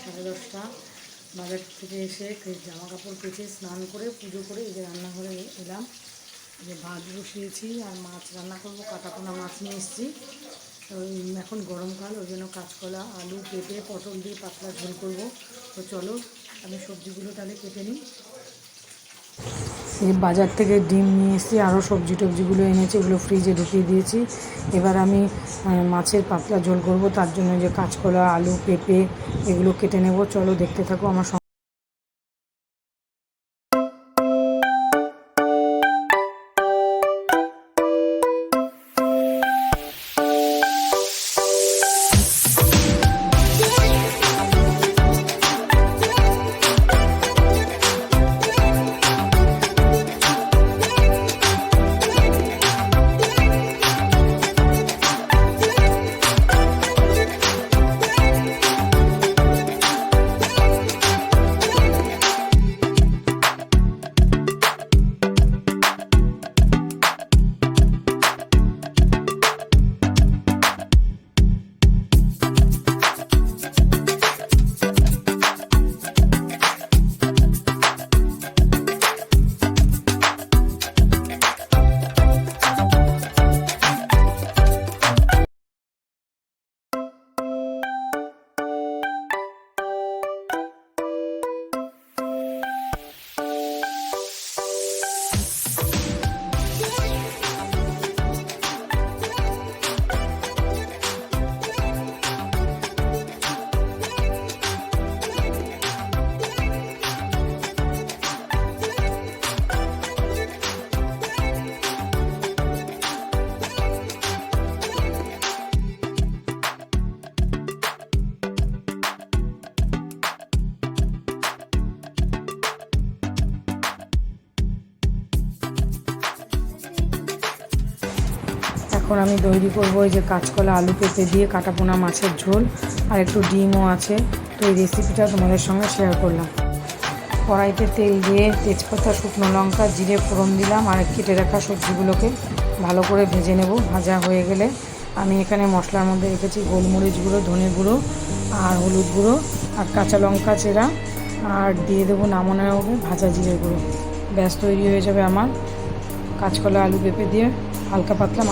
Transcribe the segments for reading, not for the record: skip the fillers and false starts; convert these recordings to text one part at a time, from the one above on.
10:30 বাজার থেকে এসে জামা কাপড় কেচে স্নান করে পুজো করে এই যে রান্নাঘরে এলাম। যে ভাত বসিয়েছি আর মাছ রান্না করব, কাটাপোনা মাছ নিয়ে এসেছি। তো এখন গরমকাল, ওই জন্য কাঁচকলা, আলু, পেঁপে, পটল দিয়ে পাতলা ঝোল করব। তো চলো আমি সবজিগুলো তাহলে কেটে নিই। এই বাজার থেকে ডিম নিয়ে এসেছি, আরও সবজি টবজিগুলো এনেছি, এগুলো ফ্রিজে ঢুকিয়ে দিয়েছি। এবার আমি মাছের পাতলা ঝোল করব, তার জন্য যে কাঁচকলা, আলু, পেঁপে এগুলো কেটে নেব। চলো দেখতে থাকো আমার সঙ্গে। এখন আমি তৈরি করবো এই যে কাঁচকলা, আলু, পেঁপে দিয়ে কাটাপোনা মাছের ঝোল, আর একটু ডিমও আছে। তো এই রেসিপিটা তোমাদের সঙ্গে শেয়ার করলাম। কড়াইতে তেল দিয়ে তেজপাতা, শুকনো লঙ্কা, জিরে ফোড়ন দিলাম, আর কেটে রাখা সবজিগুলোকে ভালো করে ভেজে নেব। ভাজা হয়ে গেলে আমি এখানে মশলার মধ্যে রেখেছি গোলমরিচ গুঁড়ো, ধনে গুঁড়ো আর হলুদ গুঁড়ো আর কাঁচা লঙ্কা চেরা, আর দিয়ে দেবো নামানোর আগে ভাজা জিরে গুঁড়ো। ব্যাস তৈরি হয়ে যাবে আমার কাঁচকলা, আলু, পেঁপে দিয়ে হালকা পাতলা।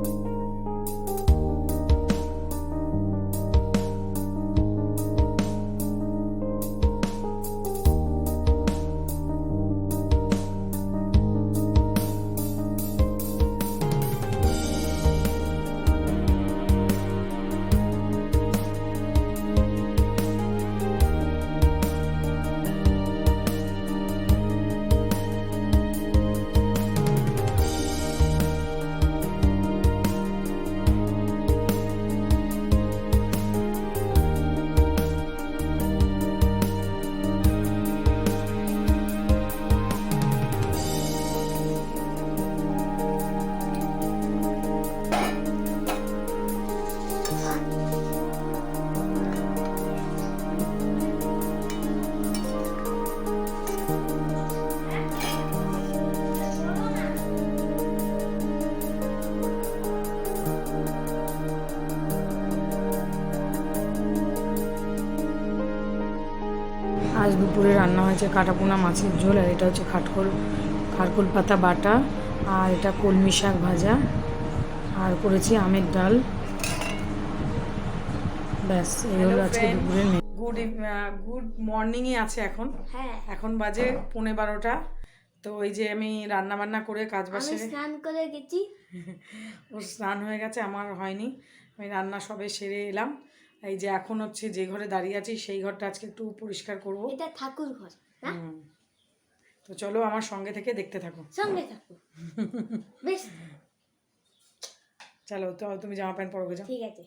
আজ দুপুরে রান্না হয়েছে কাটাপোনা মাছের ঝোল, আর এটা হচ্ছে খারকুল পাতা বাটা, আর এটা কলমি শাক ভাজা, আর করেছি আমের ডাল। ব্যাস এই হলো আজকে দুপুরের মেনু। গুড মর্নিংই আছে এখন। হ্যাঁ, এখন বাজে 11:15। তো ওই যে আমি রান্না বান্না করে কাজ বাসে স্নান করে গেছি। ওর স্নান হয়ে গেছে, আমার হয়নি। আমি রান্না সবে সেরে এলাম। এই যে এখন হচ্ছে যে ঘরে দাঁড়িয়ে আছি সেই ঘরটা আজকে একটু পরিষ্কার করব। এটা ঠাকুর ঘর না? তো চলো আমার সঙ্গে থেকে দেখতে থাকো। সঙ্গে থাকো। বেশ, চলো তো তুমি জামা প্যান্ট পরো যাও। ঠিক আছে।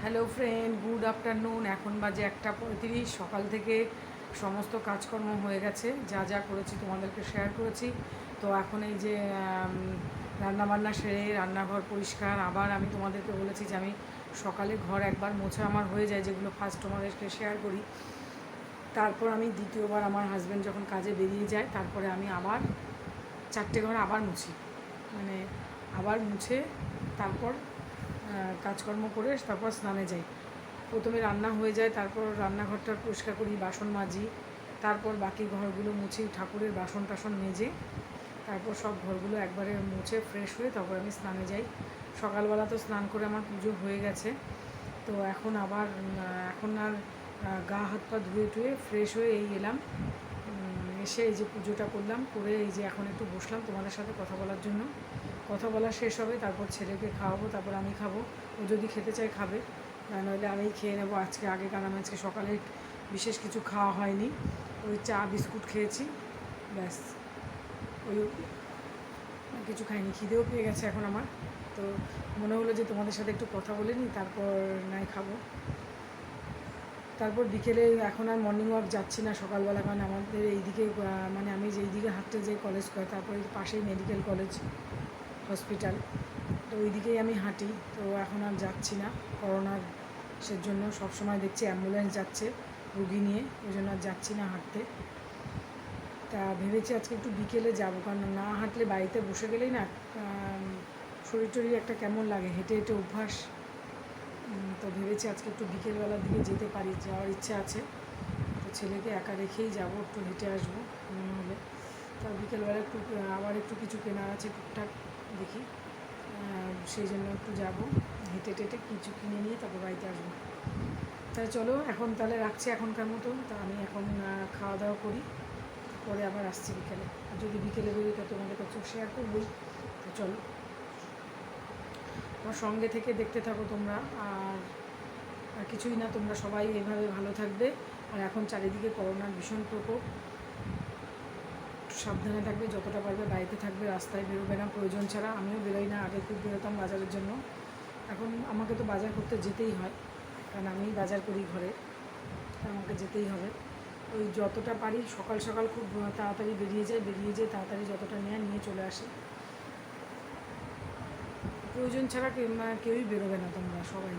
Hello friend, good afternoon. এখন বাজে 1:35। সকাল থেকে সমস্ত কাজকর্ম হয়ে গেছে, যা যা করেছি তোমাদেরকে শেয়ার করেছি। তো এখন এই যে রান্নাবান্না সেরে রান্নাঘর পরিষ্কার। আবার আমি তোমাদেরকে বলেছি যে আমি সকালে ঘর একবার মোছা আমার হয়ে যায়, যেগুলো ফার্স্ট তোমাদেরকে শেয়ার করি। তারপর আমি দ্বিতীয়বার আমার হাজব্যান্ড যখন কাজে বেরিয়ে যায়, তারপরে আমি আবার 4টে ঘর আবার মুছি, মানে আবার মুছে তারপর কাজকর্ম করে তারপর স্নানে যাই। প্রথমে রান্না হয়ে যায়, তারপর রান্নাঘরটা পরিষ্কার করি, বাসন মাজি, তারপর বাকি ঘরগুলো মুছি, ঠাকুরের বাসন টাসন মেজে তারপর সব ঘরগুলো একবারে মুছে ফ্রেশ হয়ে তারপর আমি স্নানে যাই। সকালবেলা তো স্নান করে আমার পুজো হয়ে গেছে। তো এখন আবার এখন আর গা হাত পা ধুয়ে টুয়ে ফ্রেশ হয়ে এই এলাম, এসে এই যে পুজোটা করলাম, করে এই যে এখন একটু বসলাম তোমাদের সাথে কথা বলার জন্য। কথা বলা শেষ হবে, তারপর ছেলেকে খাওয়াবো, তারপর আমি খাবো। ও যদি খেতে চায় খাবে, নইলে আমিই খেয়ে নেবো আজকে আগে, কারণ আজকে সকালে বিশেষ কিছু খাওয়া হয়নি, ওই চা বিস্কুট খেয়েছি, ব্যাস। ওই কিছু খাইনি, খিদেও পেয়ে গেছে এখন আমার। তো তো মনে হলো যে তোমাদের সাথে একটু কথা বলে নিই, তারপর নাই খাবো। তারপর বিকেলে এখন আর মর্নিং ওয়াক যাচ্ছি না সকালবেলা, কারণ আমাদের এইদিকে মানে আমি যেই দিকে হাঁটতে যাই কলেজ করে, তারপরে পাশেই মেডিকেল কলেজ হসপিটাল, তো ওই দিকেই আমি হাঁটি। তো এখন আর যাচ্ছি না করোনার জন্য। সবসময় দেখছি অ্যাম্বুলেন্স যাচ্ছে রুগী নিয়ে, ওই জন্য আর যাচ্ছি না হাঁটতে। তা ভেবেছি আজকে একটু বিকেলে যাব, কারণ না হাঁটলে বাড়িতে বসে গেলেই না শরীর টরীর একটা কেমন লাগে, হেঁটে হেঁটে অভ্যাস। তো ভেবেছি আজকে একটু বিকেলবেলার দিকে যেতে পারি, যাওয়ার ইচ্ছা আছে। তো ছেলেকে একা রেখেই যাব, একটু হেঁটে আসবো মনে হলে। তো বিকেলবেলা একটু আবার একটু কিছু কেনার আছে টুকটাক, দেখি সেই জন্য একটু যাব, হেঁটে টেটে কিছু কিনে নিয়ে তারপর বাড়িতে আসবো। তাহলে চলো এখন তাহলে রাখছি এখনকার মতো। তা আমি এখন খাওয়া দাওয়া করি, পরে আবার আসছি বিকেলে। আর যদি বিকেলে বেরোই তো তোমাদের কাছে শেয়ার করবই। তো চলো আমার সঙ্গে থেকে দেখতে থাকো তোমরা। আর কিছুই না, তোমরা সবাই এইভাবে ভালো থাকবে। আর এখন চারিদিকে করোনার ভীষণ প্রকোপ, সাবধানে থাকবে, যতটা পারবে বাড়িতে থাকবে, রাস্তায় বেরোবে না প্রয়োজন ছাড়া। আমিও বেরোই না, আগে খুব বেরোতাম বাজারের জন্য। এখন আমাকে তো বাজার করতে যেতেই হয়, কারণ আমি বাজার করি ঘরে, আমাকে যেতেই হবে। ওই যতটা পারি সকাল সকাল খুব তাড়াতাড়ি বেরিয়ে যায় তাড়াতাড়ি যতটা নিয়ে চলে আসে। প্রয়োজন ছাড়া কেউই বেরোবে না, তোমরা সবাই।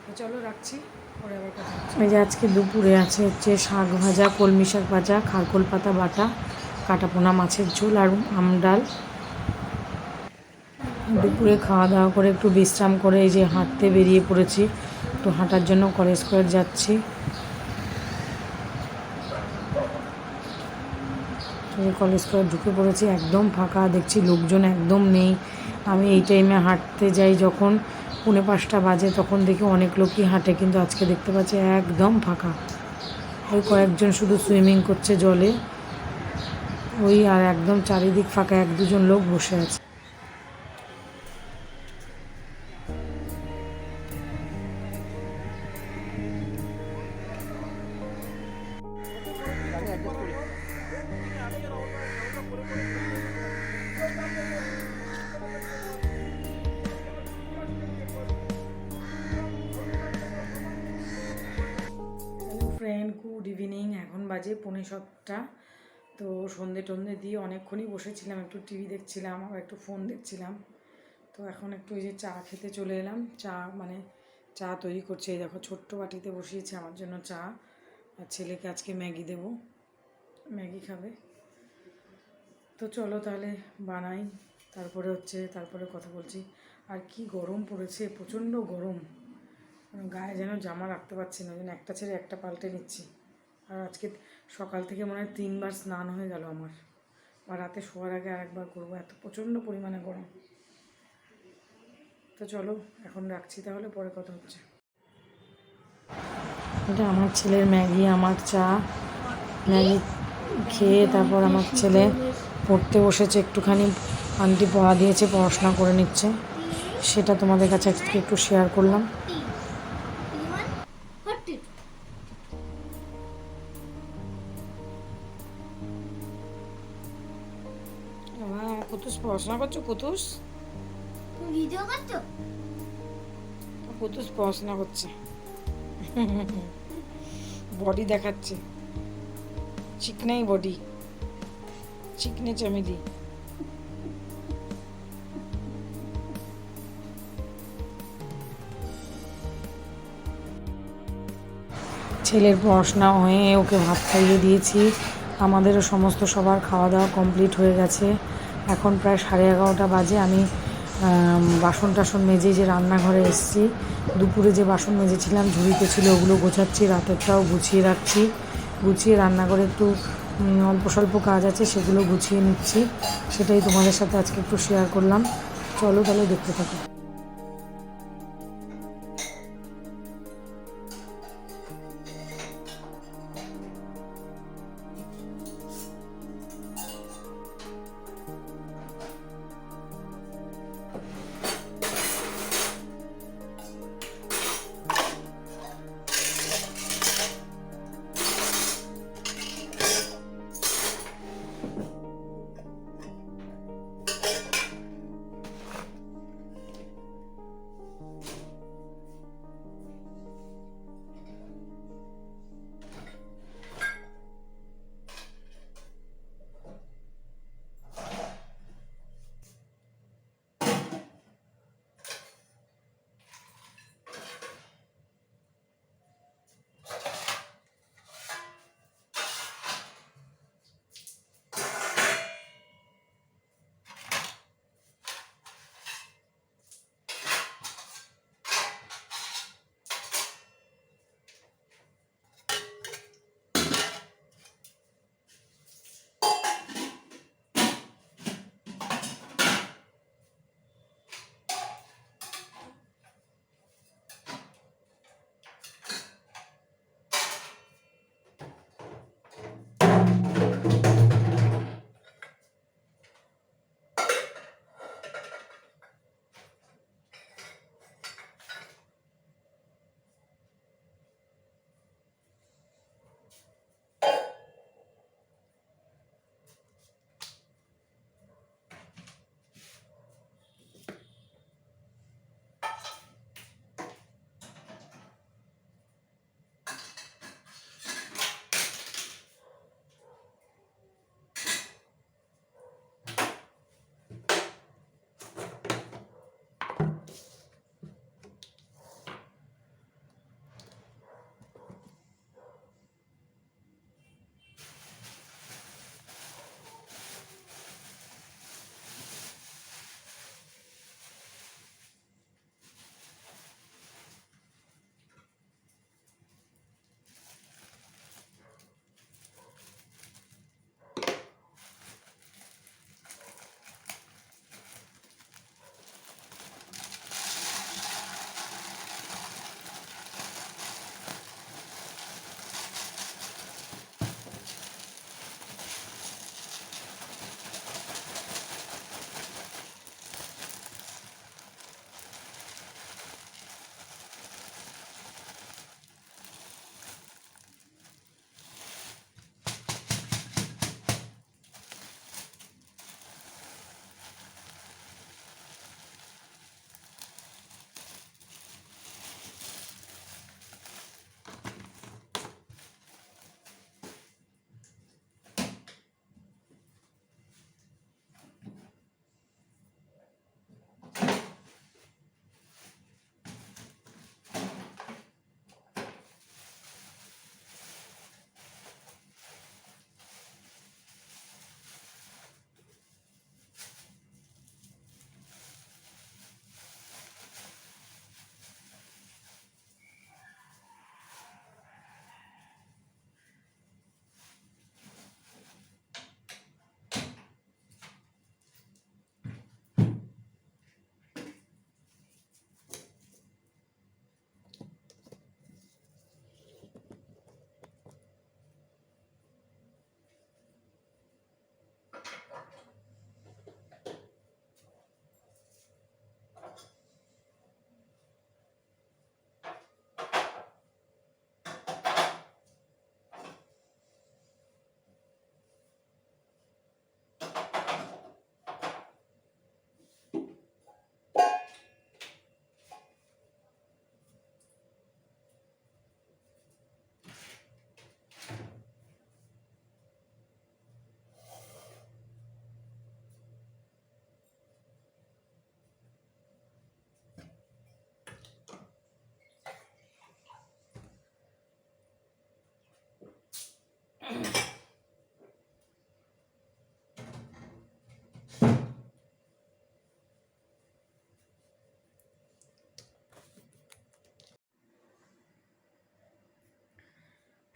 তো চলো রাখছি, পরে আবার কথা হচ্ছে। এই যে আজকে দুপুরে আছে হচ্ছে শাক ভাজা, কলমি শাক ভাজা, খারকোল পাতা বাটা, কাটাপোনা মাছের ঝোল আর আমডাল। দুপুরে খাওয়া দাওয়া করে একটু বিশ্রাম করে এই যে হাঁটতে বেরিয়ে পড়েছি, একটু হাঁটার জন্য কলেজ স্কোয়ার যাচ্ছি। কলেজ স্কোয়ার ঢুকে পড়েছি, একদম ফাঁকা, দেখছি লোকজন একদম নেই। আমি এই টাইমে হাঁটতে যাই যখন 4:45 বাজে, তখন দেখি অনেক লোকই হাঁটে, কিন্তু আজকে দেখতে পাচ্ছি একদম ফাঁকা। ওই কয়েকজন শুধু সুইমিং করছে জলে, ওই আর একদম চারিদিক ফাঁকা, 1-2 জন লোক বসে আছে। Friend, good evening. এখন বাজে 6:45। তো সন্ধে টন্ধে দিয়ে অনেকক্ষণই বসেছিলাম, একটু টিভি দেখছিলাম, আবার একটু ফোন দেখছিলাম। তো এখন একটু ওই যে চা খেতে চলে এলাম। চা তৈরি করছে, এই দেখো ছোট্ট বাটিতে বসিয়েছে আমার জন্য চা। আর ছেলেকে আজকে ম্যাগি দেবো, ম্যাগি খাবে। তো চলো তাহলে বানাই, তারপরে কথা বলছি। আর কি গরম পড়েছে, প্রচণ্ড গরম, গায়ে যেন জামা রাখতে পারছি না, যেন একটা ছেড়ে একটা পাল্টে নিচ্ছি। আর আজকে সকাল থেকে মনে হয় 3বার স্নান হয়ে গেল আমার, আর রাতে শোয়ার আগে আরেকবার করবো, এত প্রচণ্ড পরিমাণে গরম। তো চলো এখন রাখছি, তাহলে পরে কথা হচ্ছে। এটা আমার ছেলের ম্যাগি, আমার চা। ম্যাগি খেয়ে তারপর আমার ছেলে পড়তে বসেছে একটুখানি, আন্টি পড়া দিয়েছে, পড়াশোনা করে নিচ্ছে, সেটা তোমাদের কাছে আজকে একটু শেয়ার করলাম। কুতুস পড়াশোনা করছো? কুতুস ভিডিও করছো? কুতুস পড়াশোনা করছে, বডি দেখাচ্ছে, চিকনাই বডি, চিকনে চামেলি। ছেলের পড়াশোনা হয়ে ওকে ভাত খাইয়ে দিয়েছি, আমাদেরও সমস্ত সবার খাওয়া দাওয়া কমপ্লিট হয়ে গেছে। এখন প্রায় 11:30 বাজে। আমি বাসন টাসন মেজে যে রান্নাঘরে এসেছি, দুপুরে যে বাসন মেজেছিলাম ঝুড়িতে ছিল, ওগুলো গোছাচ্ছি, রাতেরটাও গুছিয়ে রাখছি। গুছিয়ে রান্নাঘরে একটু অল্প স্বল্প কাজ আছে, সেগুলো গুছিয়ে নিচ্ছি, সেটাই তোমাদের সাথে আজকে একটু শেয়ার করলাম। চলো তাহলে দেখতে থাকো।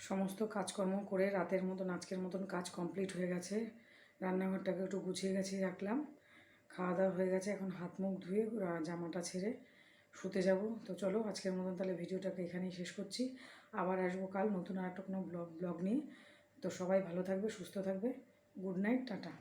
সমস্ত কাজকর্ম করে রাতের মতন আজকের মতন কাজ কমপ্লিট হয়ে গেছে। রান্নাঘরটাকে একটু গুছিয়ে গেছিয়ে রাখলাম। খাওয়া দাওয়া হয়ে গেছে, এখন হাত মুখ ধুয়ে জামাটা ছেড়ে শুতে যাব। তো চলো আজকের মতন তাহলে ভিডিওটাকে এখানেই শেষ করছি। আবার আসবো কাল নতুন আর একটা কোনো ব্লগ নিয়ে। তো সবাই ভালো থাকবে, সুস্থ থাকবে। Good night, tata.